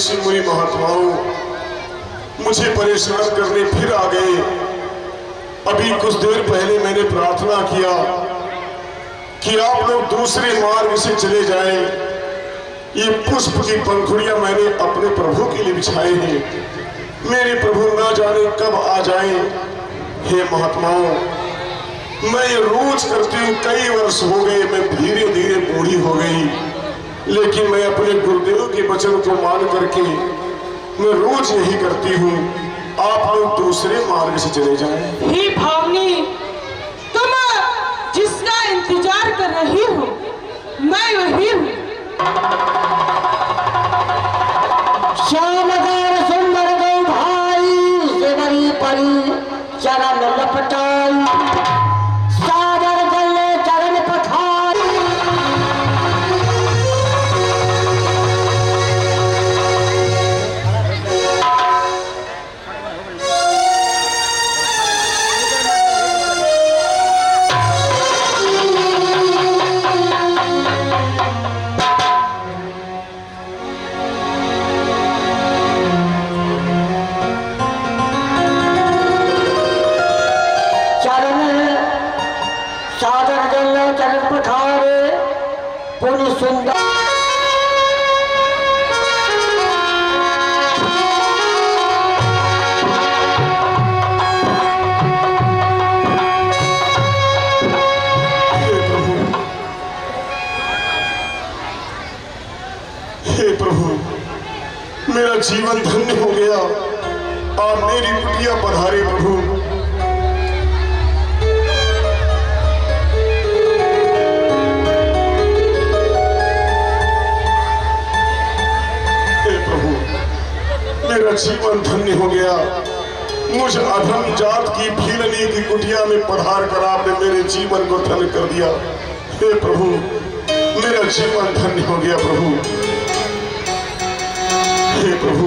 ऋषि मुनि महात्माओं मुझे परेशान करने फिर आ गए। अभी कुछ देर पहले मैंने प्रार्थना किया कि आप लोग दूसरे मार्ग से चले जाएं। ये पुष्प की पंखुड़ियां मैंने अपने प्रभु के लिए बिछाए हैं। मेरे प्रभु ना जाने कब आ जाएं। हे महात्माओं, मैं ये रोज करती हूँ, कई वर्ष हो गए, मैं धीरे धीरे बूढ़ी हो गई, लेकिन मैं अपने गुरुदेव के वचन को मान करके मैं रोज यही करती हूँ। आप लोग दूसरे मार्ग से चले जाएं। हे भावनी, तुम जिसका इंतजार कर रही हो मैं वही हूँ। श्यामदार सुंदर गौ भाई से बड़ी परी चरण लपटाई, सादर गले चरण पखारी। सादर गले चरण पखारे पूरी सुंदर। हे प्रभु, मेरा जीवन धन्य हो गया। आप मेरी कुटिया पधारे प्रभु। हे प्रभु, मेरा जीवन धन्य हो गया। मुझ अधम जात की भीलनी की कुटिया में पधार कर आपने मेरे जीवन को धन्य कर दिया। हे प्रभु, मेरा जीवन धन्य हो गया प्रभु। हे प्रभु,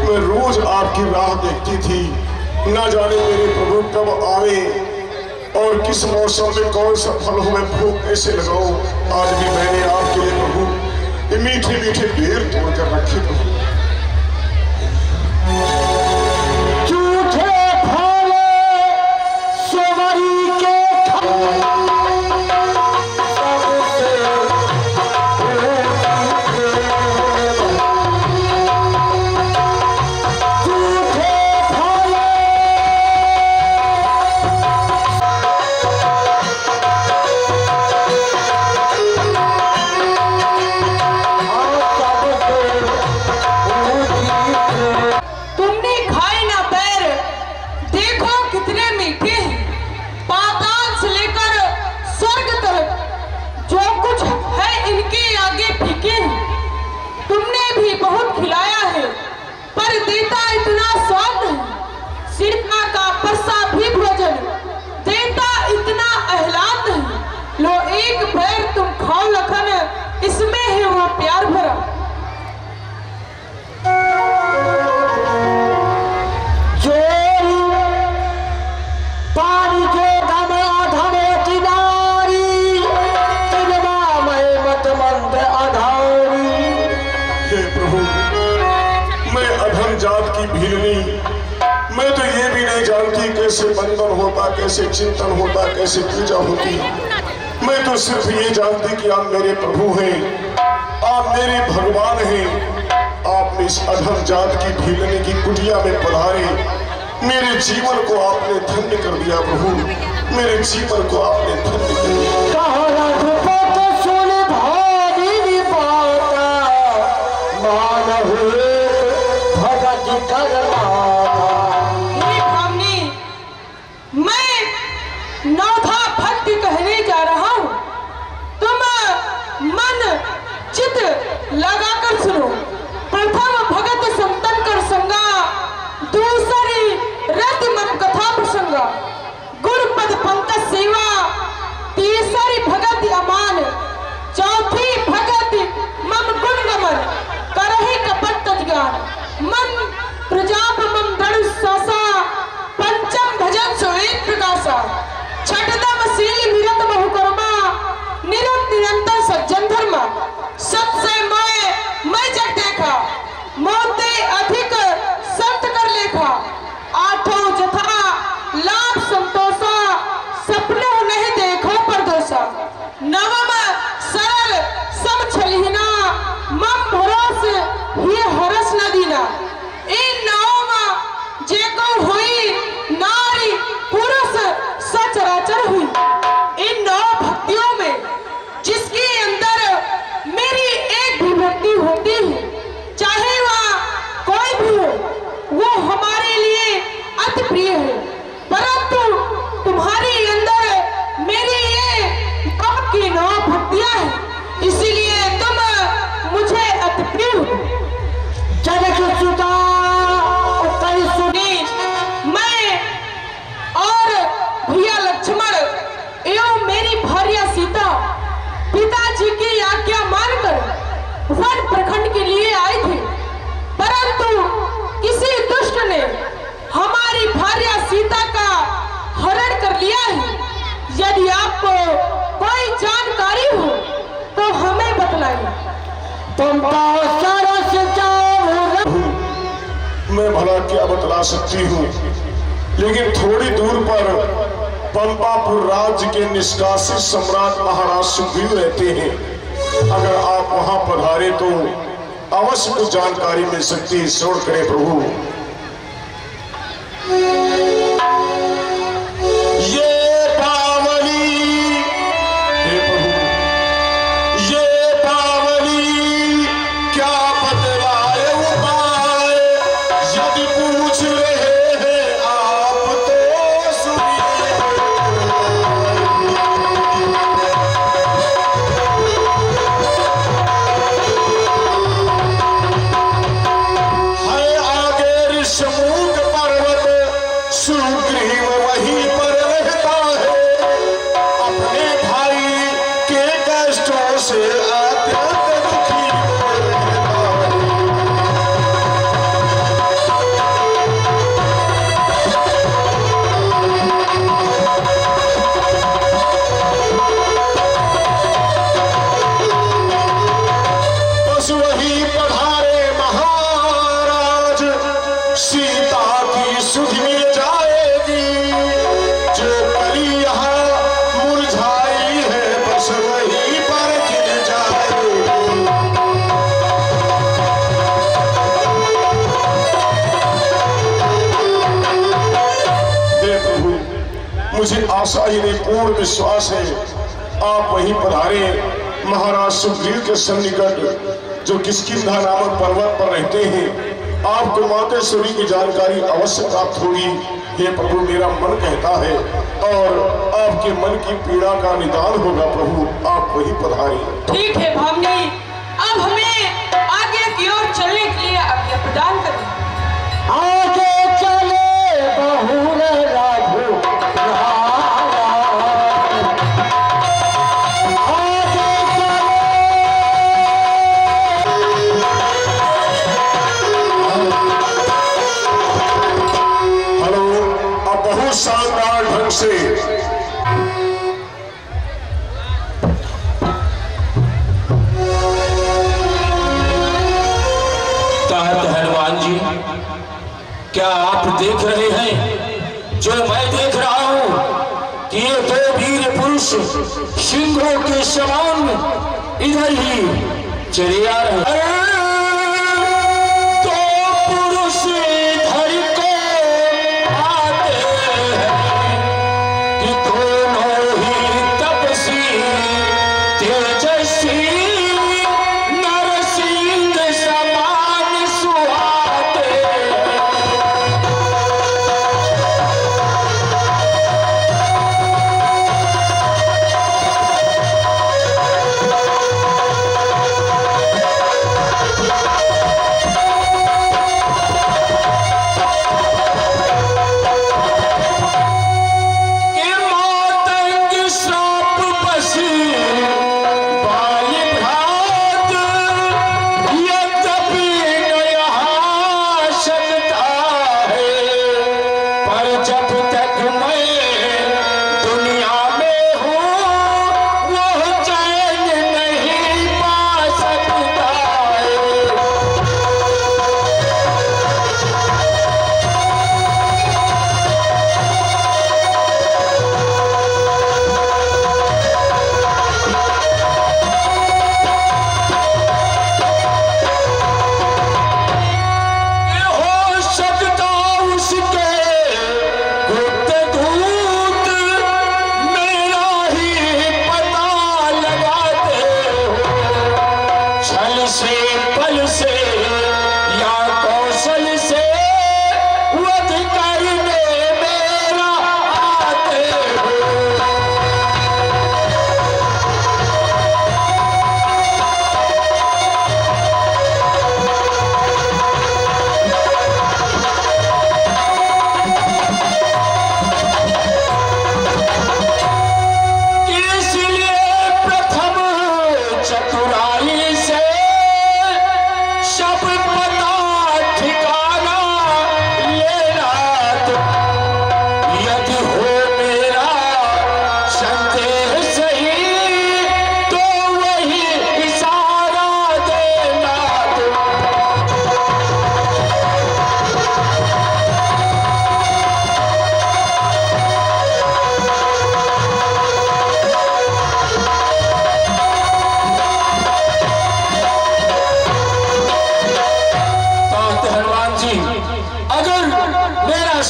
मैं रोज आपकी राह देखती थी, ना जाने मेरे प्रभु कब आवे और किस मौसम में कौन सा फल हो, मैं भूख कैसे लगाऊं। आज भी मैंने आपके लिए प्रभु ये मीठे मीठे बेर तोड़कर रखे प्रभु। इसमें है वो प्यार भरा। जो पानी जो धम अधम किनारी, तिनवा मैं मत मंद अधारी। हे प्रभु, मैं अधम जात की भीलनी, मैं तो ये भी नहीं जानती कैसे बंधन होता, कैसे चिंतन होता, कैसे पूजा होती। मैं तो सिर्फ ये जानती कि आप मेरे प्रभु हैं, आप मेरे भगवान हैं। आपने इस अधम जात की भीलनी की कुटिया में पधारे, मेरे जीवन को आपने धन्य कर दिया प्रभु। मेरे जीवन को आपने धन्य कर दिया। मैं नौधा भक्ति कहने जा रहा हूँ, तुम मन चित लगाकर सुनो। प्रथम भगत संतन कर संगा, दूसरी रति मन कथा प्रसंगा, गुरुपद पंकज सेवा, तीसरी भगत अमान, चौथी भगत मम गुण नमन, करहि कपट ज्ञान, मन प्रजा यदि आपको कोई जानकारी हो तो हमें बतलाइए। पंपा सरस जाऊं। मैं भला क्या बतला सकती हूँ, लेकिन थोड़ी दूर पर पंपापुर राज्य के निष्कासित सम्राट महाराज सुग्रीव रहते हैं। अगर आप वहां पधारे तो अवश्य कुछ जानकारी मिल सकती है। श्रवण करें प्रभु। ये पावनी, हे प्रभु, ये पावनी क्या बतलाए उपाय, यदि पूछ रहे हैं आप तो सुनिए। है आगे ऋषमुख पर्वत, सुग्रीव वहीं पर रहता है, अपने भाई के कष्टों से अत्यंत दुखी रहता है। बस वही पधारे महाराज, सीता की सुध मिल जाएगी, जो कली यहाँ मुरझाई है बस वही पर खिल जाएगी। हे प्रभु, मुझे आशा ही नहीं पूर्ण विश्वास है आप वहीं पधारे महाराज सुग्रीव के सन्निकट, जो किष्किंधा नामक पर्वत पर रहते हैं। आपको मातेश्वरी की जानकारी अवश्य प्राप्त होगी। हे प्रभु, मेरा मन कहता है और आपके मन की पीड़ा का निदान होगा। प्रभु, आप वहीं पधारे। ठीक है भामनी, अब हमें आगे की ओर चलने के लिए आज्ञा प्रदान करें। आगे चले बहुर राघु राम। आगे हेलो, अब बहुत शानदार ढंग से कहत हनुमान जी, क्या आप देख रहे हैं जो मैं देख रहा हूं कि ये दो वीर पुरुष सिंहों के समान इधर ही चले आ रहे हैं। दो पुरुष इधर को आते हैं कि दोनों ही तपसी तेजस्वी नरसिंह समान सुहाते।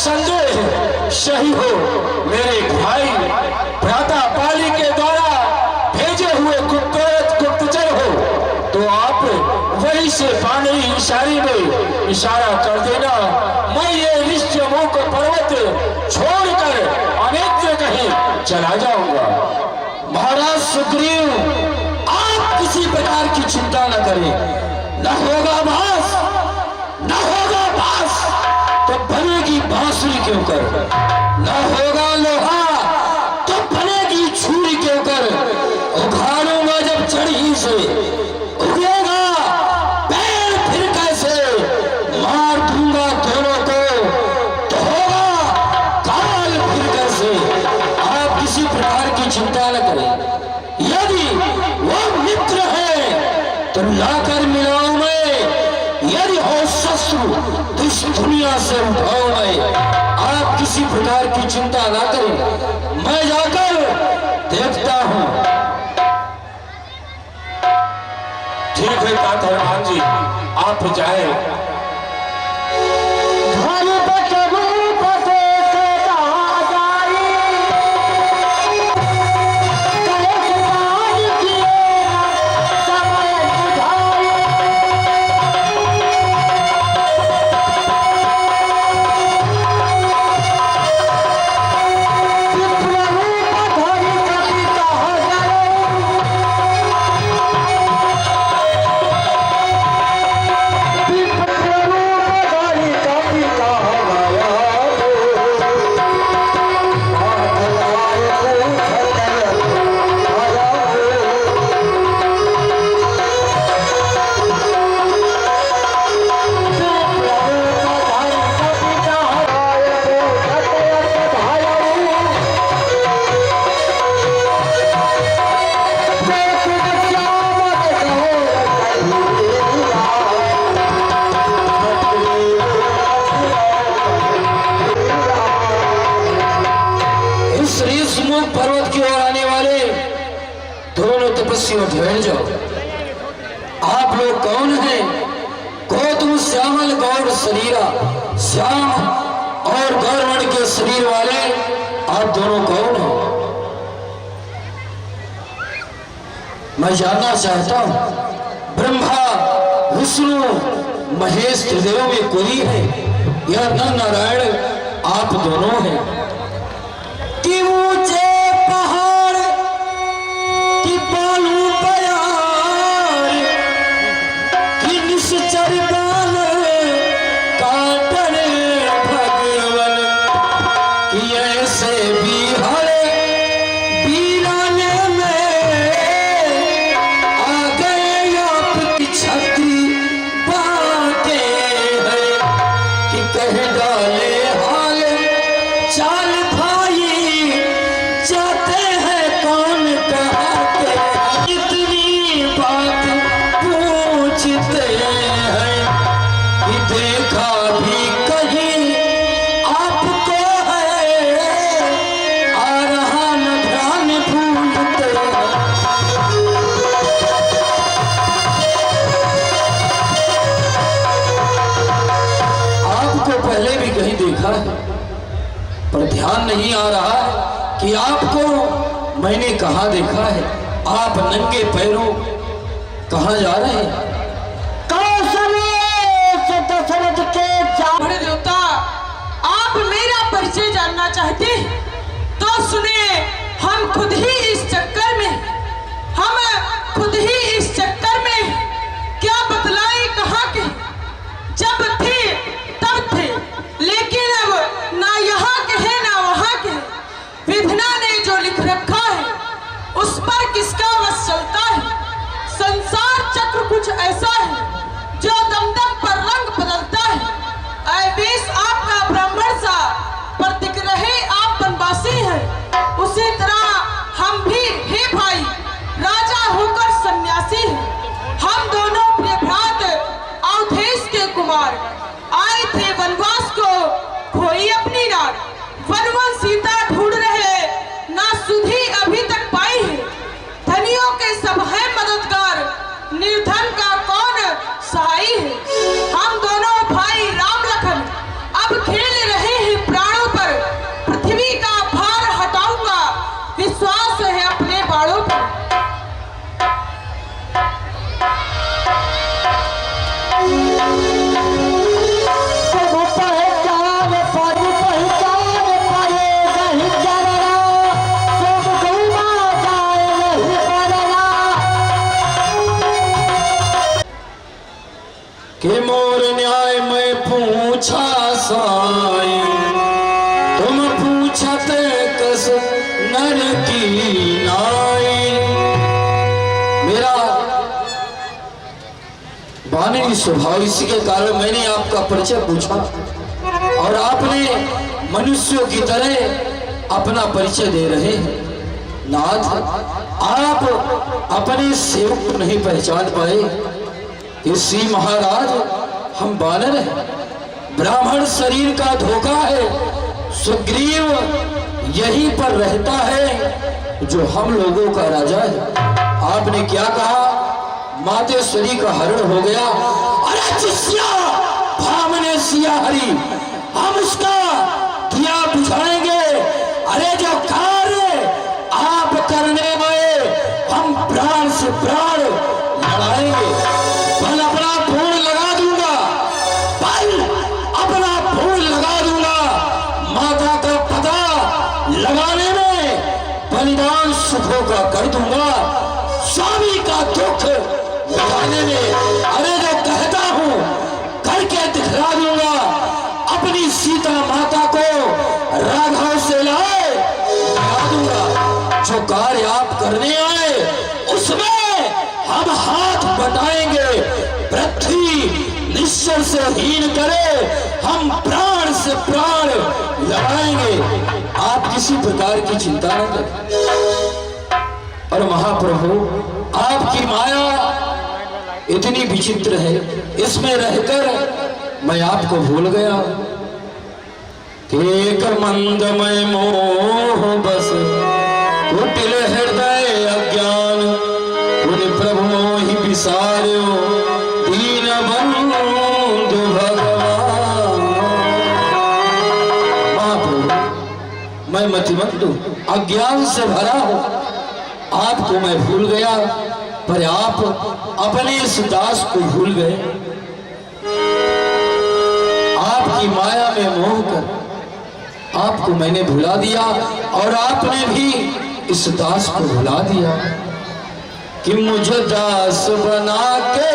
संदेह सही हो, मेरे भाई भ्राता पाली के द्वारा भेजे हुए गुप्तचर हो, तो आप वही से पानी इशारे में इशारा कर देना। मैं ये ऋष्यमुख पर्वत छोड़कर अन्यत्र कहीं चला जाऊंगा। महाराज सुग्रीव, आप किसी प्रकार की चिंता न करें। न होगा बांस, न होगा बांस तो बनेगी बांसुरी के ऊपर, न होगा लोहा तो बनेगी छुरी के ऊपर। उखाड़ूंगा जब जड़ी से, उगेगा पैर फिर कैसे, मार दूंगा दोनों को तो होगा काल फिर कैसे। आप किसी प्रकार की चिंता न करें। यदि वो मित्र है तो लाकर मिलाऊं मैं, यदि हो शत्रु इस दुनिया से उठाओ मैं। आप किसी प्रकार की चिंता ना करें, मैं जाकर देखता हूं। ठीक है तात हनुमान जी, आप जाए। पर्वत की ओर आने वाले दोनों तपस्वियों ठहर जाओ। आप लोग कौन हैं? को तुम श्यामल गौर शरीरा, श्याम और गौरवर्ण के शरीर वाले आप दोनों कौन हो? मैं जानना चाहता हूं। ब्रह्मा विष्णु महेश त्रिदेव में कोई है या नर नारायण आप दोनों हैं? कि ऊंचे पहाड़ की बालू प्यार कि निश्चर बाल काटन भगवन कि ऐसे भी हरे वीराने में आ गए आपकी छत्री बातें हैं कि कह डाले हाल चाल जाते हैं कौन कहा के इतनी बात पूछते हैं कि देखा भी कहीं आपको है आ रहा न ध्यान भूलते हैं। आपको पहले भी कहीं देखा है पर ध्यान नहीं आ रहा है कि आपको मैंने कहा देखा है। आप नंगे पैरों कहां जा रहे हैं? दशरथ के बड़े देवता, आप मेरा परिचय जानना चाहते हैं तो सुने। हम खुद ही इस चक्कर में क्या बतलाएं कहाँ के। जब थे तब थे, लेकिन अब ना यहाँ के है ना वहाँ के। विधना ने जो लिख रखा है उस पर किसका वश चलता है। संसार चक्र कुछ ऐसा है जो दमदम पर रंग बदलता है। वेश आपका ब्राह्मण सा पर दिख रहे आप वनवासी हैं। उसी तरह हम भी हे भाई राजा होकर सन्यासी हैं। हम दोनों प्रिय भ्रात अवधेश के कुमार आए थे वनवास को खोई अपनी रात। वनवन सीता ढूंढ रहे ना सुधी अभी तक पाई है। धनियों के सब है मददगार, निर्धन का कौन सहाय है। हम दोनों भाई राम लखन अब खेल रहे हैं आपकी स्वभाव, इसी के कारण मैंने आपका परिचय पूछा और आपने मनुष्यों की तरह अपना परिचय दे रहे हैं। नाथ, आप अपने सेवक को नहीं पहचान पाए कि श्री महाराज हम बानर हैं, ब्राह्मण शरीर का धोखा है। सुग्रीव यहीं पर रहता है जो हम लोगों का राजा है। आपने क्या कहा? मातेश्वरी का हरण हो गया। अरे जिस्या भामने सिया हरी, हम उसका दिया बुझाएंगे। अरे जो कार्य आप करने में हम प्राण से प्राण लड़ाएंगे। बल अपना फूल लगा दूंगा, बल अपना फूल लगा दूंगा। माता का पता लगाने में बलिदान सुखों का कर दूंगा। स्वामी का दुख लगाने में अरे जो कहता हूं करके दिखला दूंगा। अपनी सीता माता को राघव से लाए दिखा दूंगा। जो कार्य आप करने आए उसमें हम हाथ बटाएंगे। पृथ्वी निश्चय से हीन करे, हम प्राण से प्राण लड़ाएंगे। आप किसी प्रकार की चिंता न करें। और महाप्रभु, आपकी माया इतनी विचित्र है, इसमें रहकर मैं आपको भूल गया। एक मंदमय मोह बस कुटिल हृदय अज्ञान, उन प्रभु मोहि विसार्यो दीन बंधु भगवान। महाप्रभु, मैं मतिमंद हूं, अज्ञान से भरा हूं, आपको मैं भूल गया, पर आप अपने इस दास को भूल गए। आपकी माया में मोह कर आपको मैंने भुला दिया और आपने भी इस दास को भुला दिया। कि मुझे दास बना के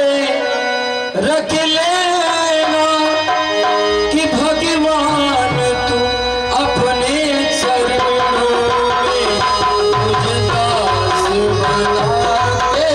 रख लेना, कि भगवान तू अपने चरणों में मुझे दास बना के।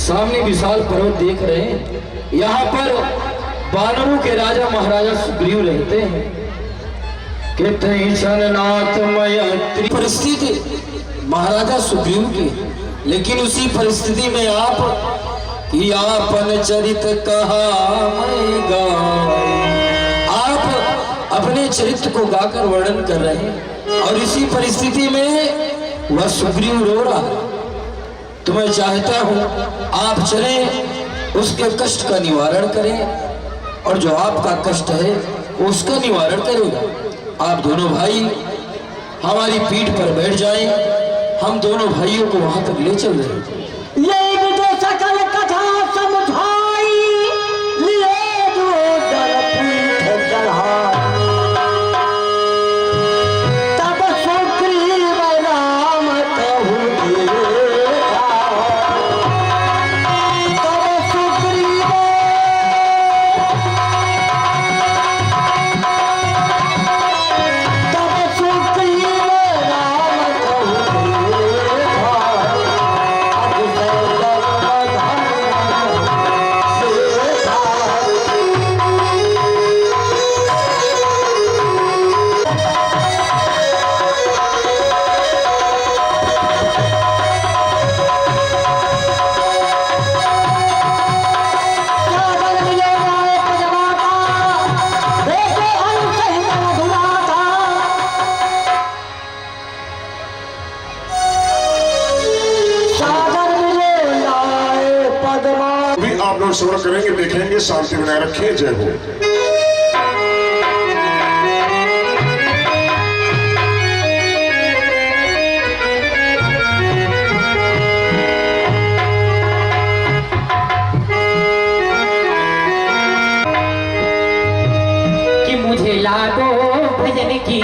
सामने विशाल पर्वत देख रहे हैं, यहाँ पर वानरों के राजा महाराजा सुग्रीव रहते हैं। परिस्थिति महाराजा सुग्रीव की, लेकिन उसी परिस्थिति में आप कि आपन चरित कहा मैं गाए, आप अपने चरित्र को गाकर वर्णन कर रहे हैं और इसी परिस्थिति में वह सुग्रीव रो रहा है। तो मैं चाहता हूं आप चलें, उसके कष्ट का निवारण करें और जो आपका कष्ट है उसका निवारण करेगा। आप दोनों भाई हमारी पीठ पर बैठ जाएं, हम दोनों भाइयों को वहां तक ले चल रहे हैं। ये जो सकल कथा समझाई, लिए जो जल पीठ चढ़ाई। आप लोग श्रवण करेंगे, देखेंगे। शांति बनाए रखें। जय हो। कि मुझे लागो भजन की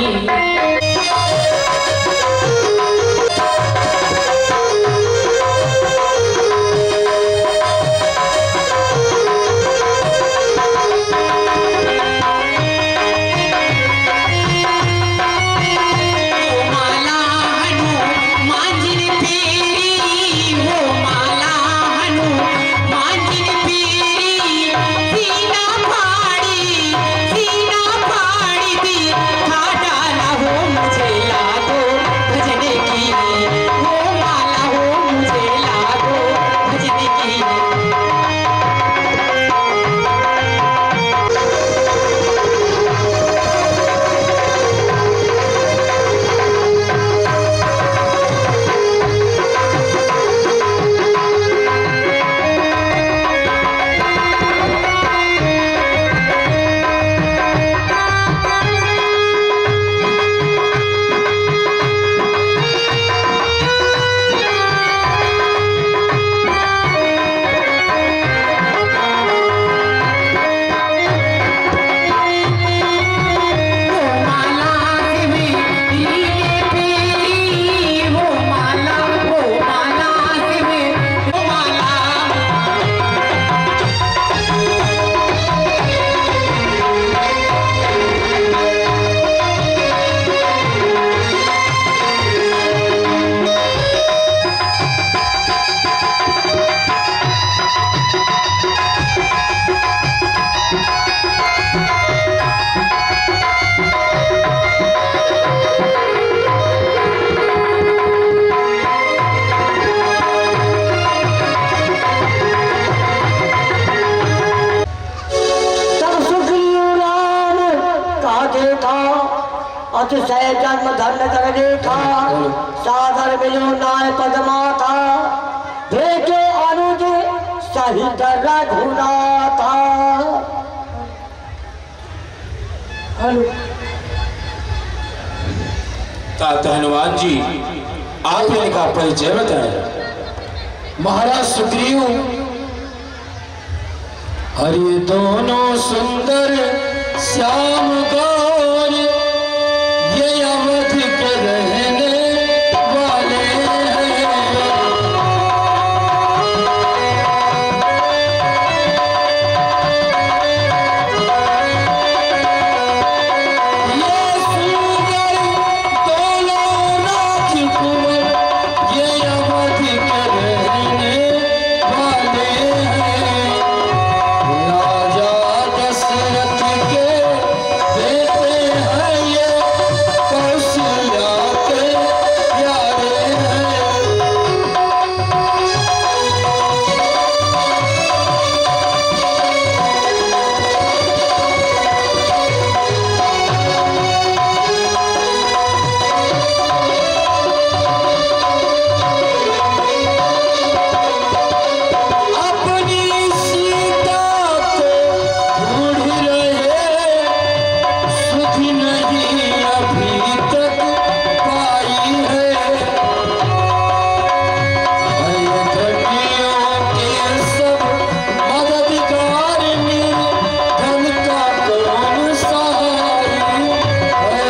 अतिशय जन्म धन्य कर देखा सागर मिलो नाय पदमाता भेजे अनुज सहित रघुनाथा। हनुमान जी, आप इनका परिचय बताएं। महाराज सुग्रीव, हरि दोनों सुंदर श्याम गौर, ये अवध के रहने वाले हैं। ये सुंदर दोनों राजकुमार, ये अवध के रहने वाले हैं। राजा दशरथ के बेटे हैं ये, कौशल्या के प्यारे हैं। अपनी सीता को ढूंढ रहे, सुध नहीं अभी तक पाई है। अयोध्या के सब मददगार निर्धन का कौन सहाय है।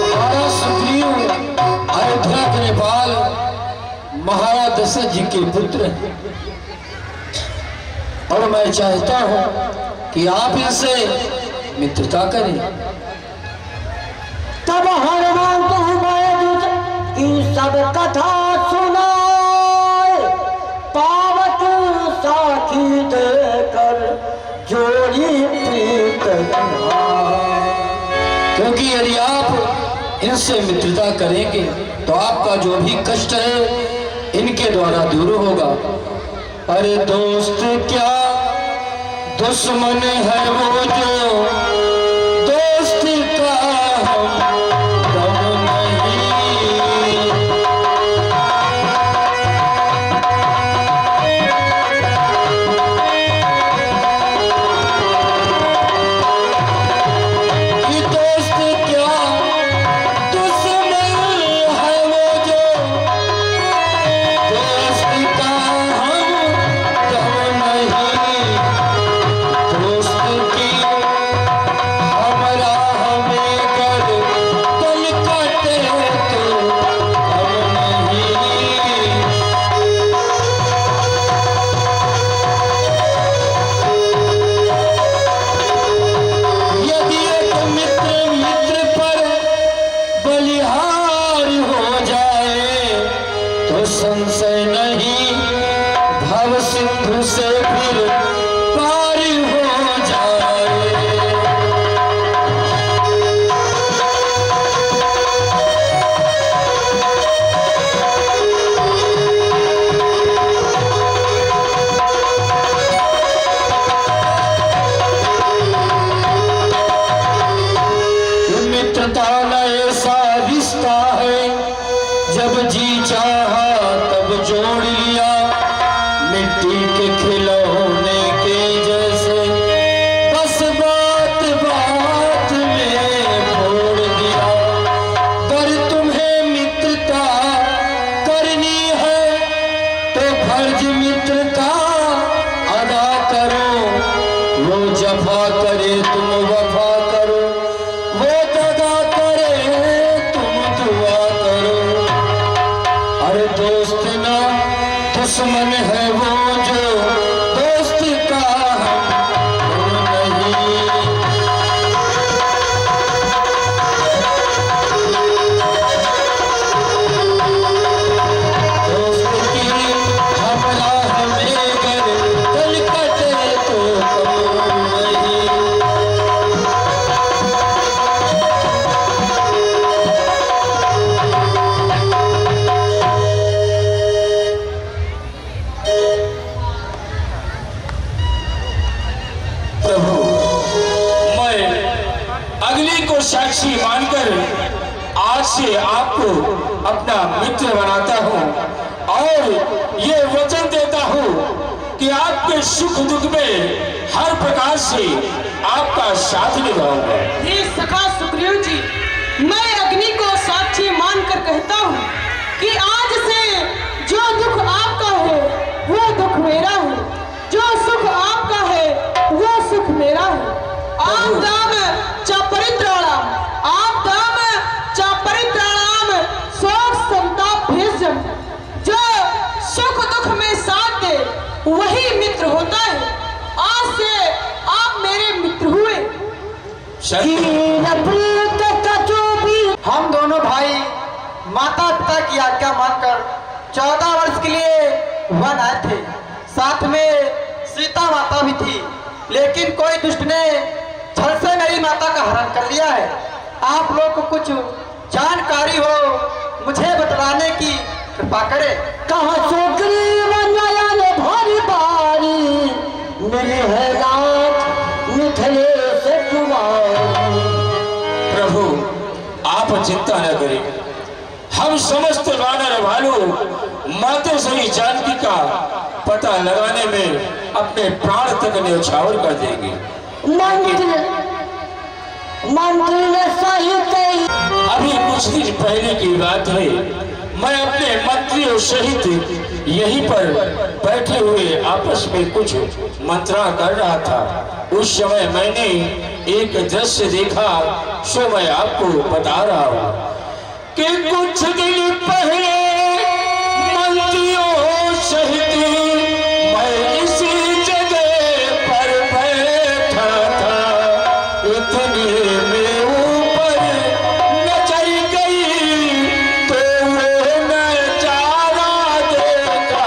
महाराज सुग्रीव अयोध्या के नेपाल महाराज दशरथ जी के पुत्र हैं, और मैं चाहता हूं कि आप इनसे मित्रता करें। तब हनुमान की सब कथा सुनाए, पावक साखी देकर जोड़ी प्रीत निभाए। क्योंकि यदि आप इनसे मित्रता करेंगे तो आपका जो भी कष्ट है इनके द्वारा दूर होगा। अरे दोस्त क्या दुश्मन है वो जो दोस्त का हम साक्षी मानकर आज से आपको अपना मित्र बनाता हूँ और ये वचन देता हूँ कि आपके सुख दुख में हर प्रकार से आपका साथ निभाऊंगा। हे सखा सुग्रीव जी, मैं अग्नि को साक्षी मानकर कहता हूँ कि आज से जो दुख आपका है वो दुख मेरा है, जो सुख आपका है वो सुख मेरा है। आप दाम च परित्राणाम, आप दाम च परित्राणाम, शोक संताप भेषजम। जो सुख दुख में साथ दे वही मित्र होता है। आज से आप मेरे मित्र हुए। हम दोनों भाई माता पिता की आज्ञा मानकर 14 वर्ष के लिए वन आए थे। साथ में सीता माता भी थी, लेकिन कोई दुष्ट ने छल से मेरी माता का हरण कर लिया है। आप लोग को कुछ जानकारी हो मुझे बतलाने की कृपा करें। कहाँ सुग्रीव नयन भरी बारी, मिली है रात मिथिलेश कुमारी। प्रभु आप चिंता न करें, हम समस्त वानर भालू माते सही जानकी का पता लगाने में अपने प्राण तक न्यौछावर कर देंगे। मंत्री ने सही कही। अभी कुछ दिन पहले की बात है, मैं अपने मंत्रियों सहित यहीं पर बैठे हुए आपस में कुछ मंत्रणा कर रहा था। उस समय मैंने एक दृश्य देखा, सो मैं आपको बता रहा हूँ कि कुछ दिन पहले मंत्रियों सहित मैं इसी जगह पर बैठा था। इतने में ऊपर नजर गई तो वो नजारा देखा।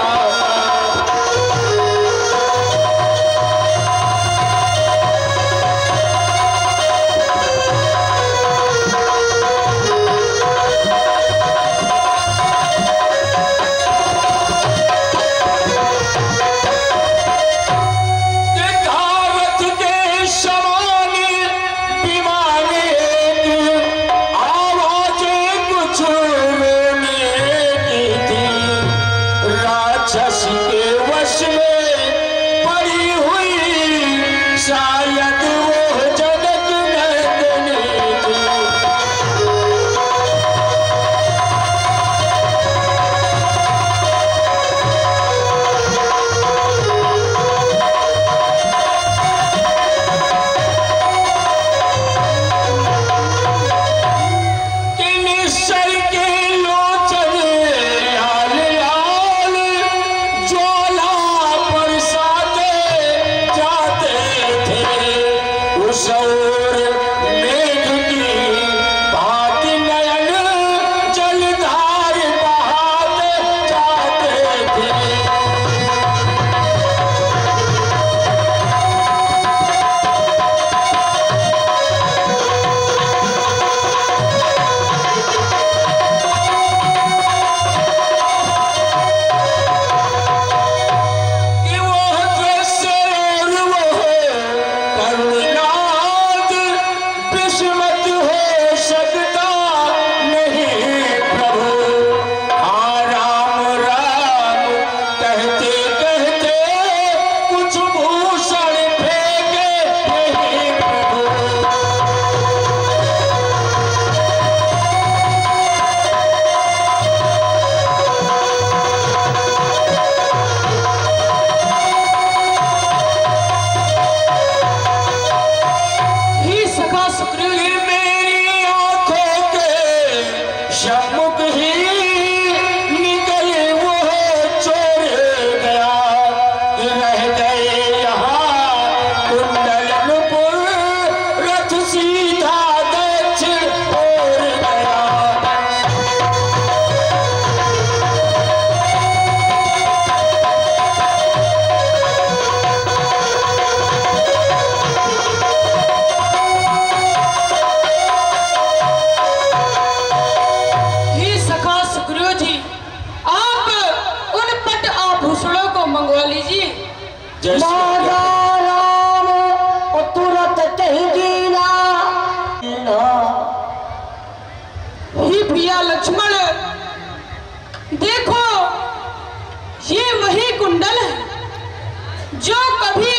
जो कभी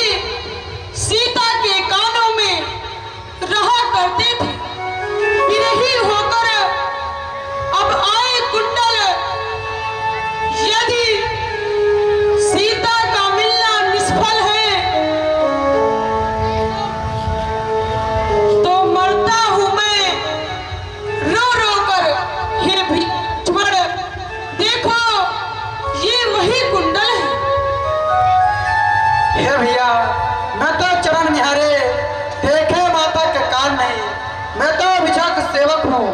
सीता के कानों में रहा करते थे, विरही होकर अब आए कुंडल। यदि सीता का मिलना निष्फल है तो मरता हूं मैं रो रो कर। हे भीष्मर, देखो ये वही कुंडल है। हे भैया, मैं तो चरण निहारे देखे माता का कान नहीं, मैं तो विचार का सेवक हूँ,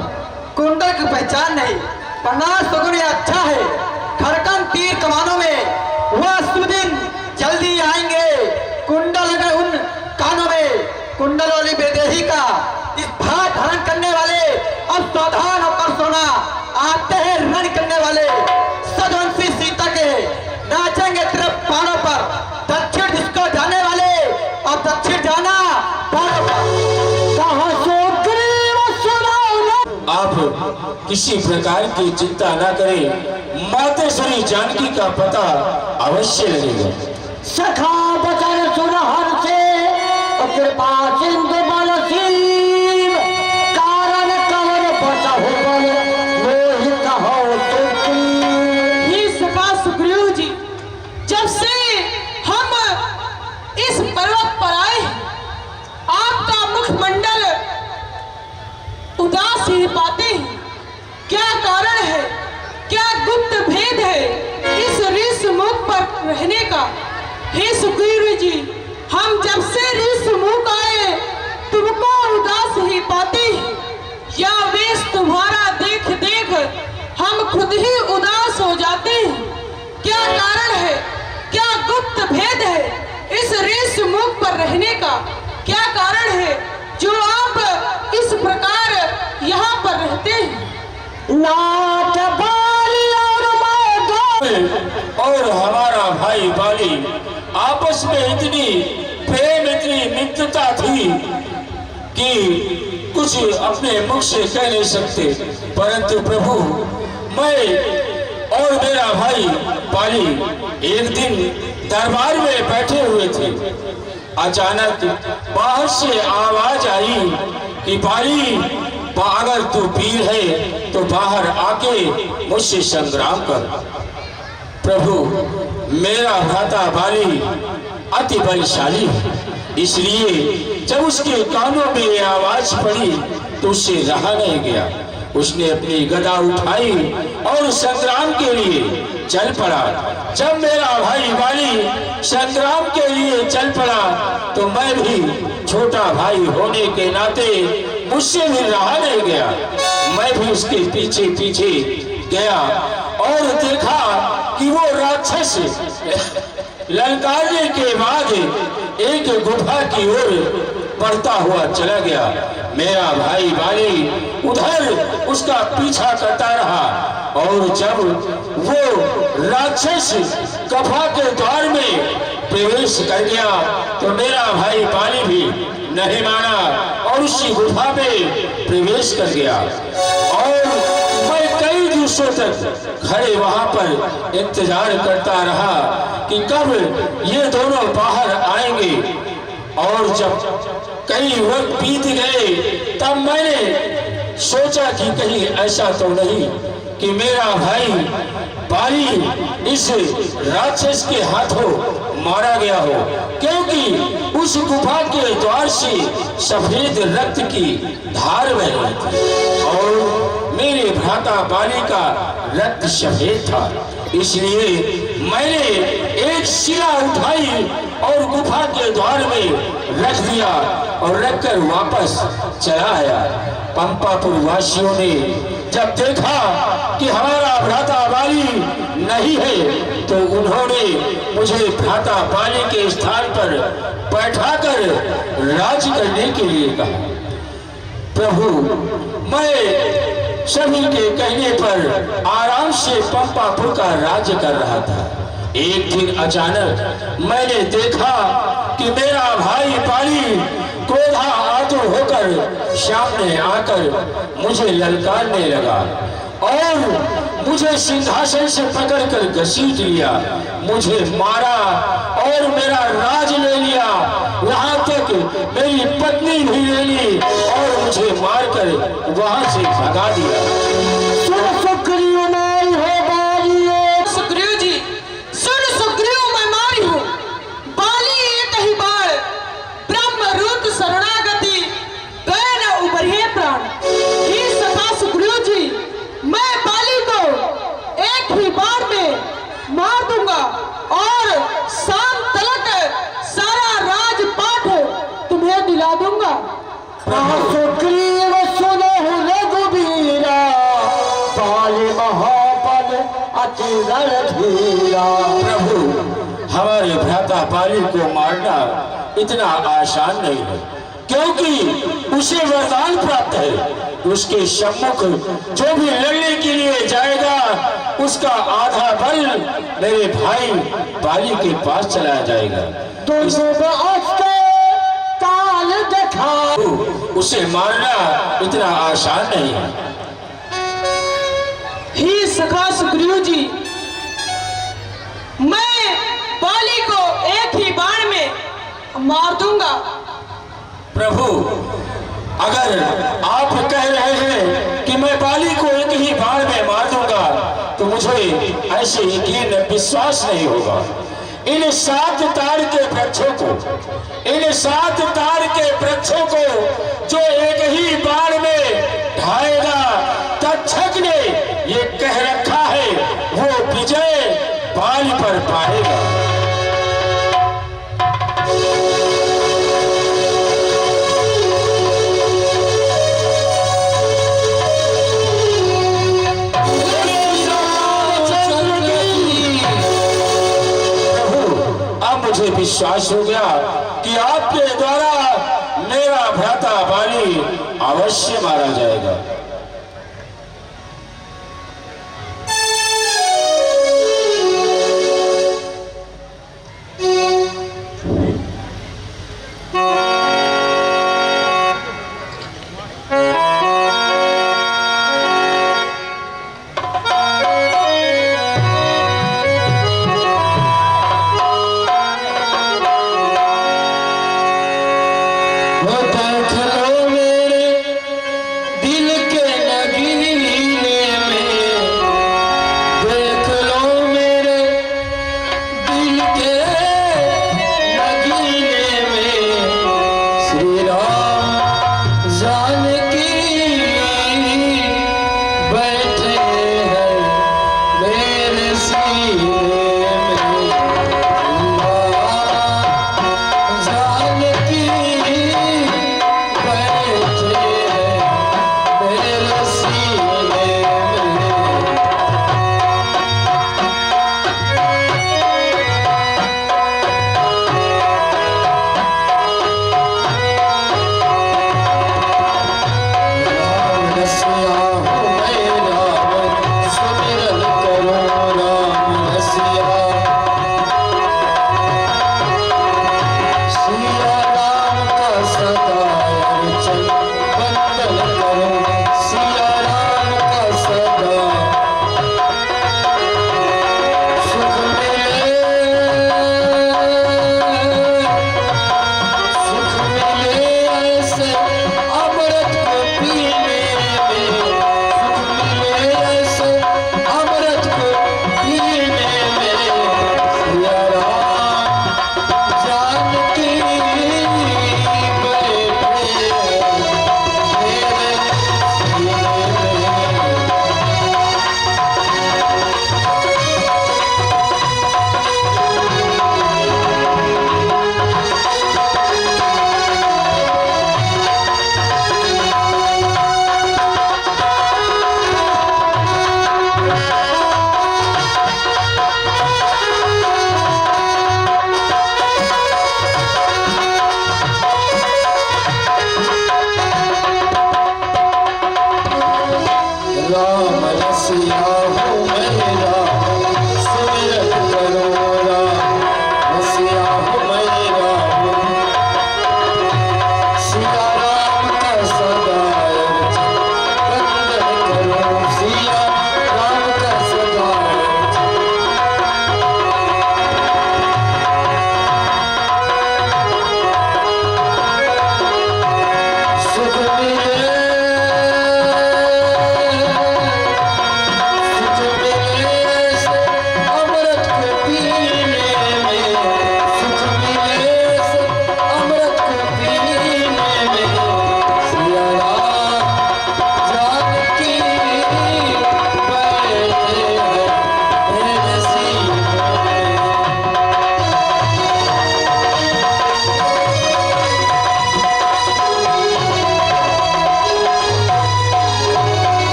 कुंडल की पहचान नहीं। पन्ना सगुन ये अच्छा है, खड़कन तीर कमानों में वह सुदिन जल्दी आएंगे। कुंडल अगर उन कानों में, कुंडल वाली बेदेही का इस भार धारण करने वाले अब सावधान होकर सोना। आते हैं रण करने वाले सदवंशी सीता के, नाचेंगे तरफ पहाड़ों पर। दक्षिण दिशा जाने वाले अब दक्षिण जाना पहाड़ों पर। कहाँ सुग्रीव सुनाओ। आप किसी प्रकार की चिंता न करें, मातेश्वरी जानकी का पता अवश्य लगेगा। सखा बचन सुनहर से कृपा सिंधु बल सीम, कारण कवर बचहु बल मोहि कहो सुग्रीव। ये सखा सुग्रीव जी, जब से हम इस पर्वत पर आए, आपका मुखमंडल उदास ही पाते हैं। क्या कारण है, क्या गुप्त भेद है इस ऋष मुख पर रहने का? हे सुग्रीव जी, हम जब से ऋष मुख आए तुमको उदास ही पाते हैं। या वेश तुम्हारा देख देख हम खुद ही उदास हो जाते हैं। क्या कारण है, क्या गुप्त भेद है इस ऋष मुख पर रहने का? क्या कारण है जो आप इस प्रकार यहाँ पर रहते हैं? नाथ बाली और हमारा भाई बाली आपस में इतनी प्रेम, इतनी मित्रता थी कि कुछ अपने मुख से कह नहीं सकते। परंतु प्रभु, मैं और मेरा भाई बाली एक दिन दरबार में बैठे हुए थे। अचानक बाहर से आवाज आई कि बाली, अगर तू वीर है तो बाहर आके मुझसे संग्राम कर। प्रभु, मेरा भ्राता बाली अति बलशाली है, इसलिए जब उसके कानों में ये आवाज पड़ी तो उससे रहा नहीं गया। उसने अपनी गदा उठाई और संग्राम के लिए चल पड़ा। जब मेरा भाई बाली संग्राम के लिए चल पड़ा तो मैं भी छोटा भाई होने के नाते मुझसे भी रहा नहीं गया। मैं भी उसके पीछे पीछे गया और देखा कि वो राक्षस ललकारने के बाद एक गुफा की ओर बढ़ता हुआ चला गया। मेरा भाई बाली उधर उसका पीछा करता रहा और जब वो राक्षस गुफा के द्वार में प्रवेश कर गया तो मेरा भाई बाली भी नहीं माना और उसी गुफा में प्रवेश कर गया। और मैं कई दिवसों तक खड़े वहां पर इंतजार करता रहा कि कब ये दोनों बाहर आएंगे। और जब कई वक्त बीत गए तब मैंने सोचा कि कहीं ऐसा तो नहीं कि मेरा भाई बाली इस राक्षस के हाथों मारा गया हो, क्योंकि उस गुफा के द्वार से सफेद रक्त की धार बह रही थी और मेरे भ्राता बाली का रक्त सफेद था। इसलिए मैंने एक शिला उठाई और गुफा के द्वार में रख दिया और रखकर वापस चला आया। पंपापुर वासियों ने जब देखा कि हमारा भ्राता बाली नहीं है तो उन्होंने मुझे भ्राता बाली के स्थान पर बैठाकर राज करने के लिए कहा। प्रभु, मैं सभी के कहने पर आराम से पंपापुर का राज्य कर रहा था। एक दिन अचानक मैंने देखा कि मेरा भाई बाली क्रोधा आतुर होकर सामने आकर मुझे ललकारने लगा और मुझे सिंहासन से पकड़कर घसीट लिया, मुझे मारा और मेरा राज ले लिया, यहाँ तक मेरी पत्नी भी ले ली और मुझे मारकर वहां से भगा दिया। सुग्रीव नहीं हो बाली। सुग्रीव जी सुन, सुग्रीव मैं मारी हूँ, बाली एक ही बार ब्रह्म रूप शरणागति गए न उभरे प्राण। ही सखा सुग्रीव जी, मैं बाली को एक ही बार में मार दूंगा और शाम तलक सारा राजपाट तुम्हें दिला दूंगा। सुग्रीव सुनो रघुबीरा, बाली महाबल अति रणधीरा। प्रभु, हमारे भ्राता बाली को मारना इतना आसान नहीं है, क्योंकि उसे वरदान प्राप्त है। उसके सम्मुख जो भी लड़ने के लिए जाएगा, उसका आधा बल मेरे भाई बाली के पास चला जाएगा। काल देखा, उसे मारना इतना आसान नहीं है। ही सखा सुग्रीव जी, मैं बाली को एक ही बार में मार दूंगा। प्रभु, अगर आप कह रहे हैं कि मैं बाली को एक ही बार में मार दूंगा, तो मुझे ऐसे यकीन विश्वास नहीं होगा। इन 7 तार के वृक्षों को, इन 7 तार के वृक्षों को जो एक ही बार में ढाएगा, तक्षक ने ये कह रखा है, वो विजय बाली पर पाएगा। मुझे विश्वास हो गया कि आपके द्वारा मेरा भ्राता बाली अवश्य मारा जाएगा। देख लो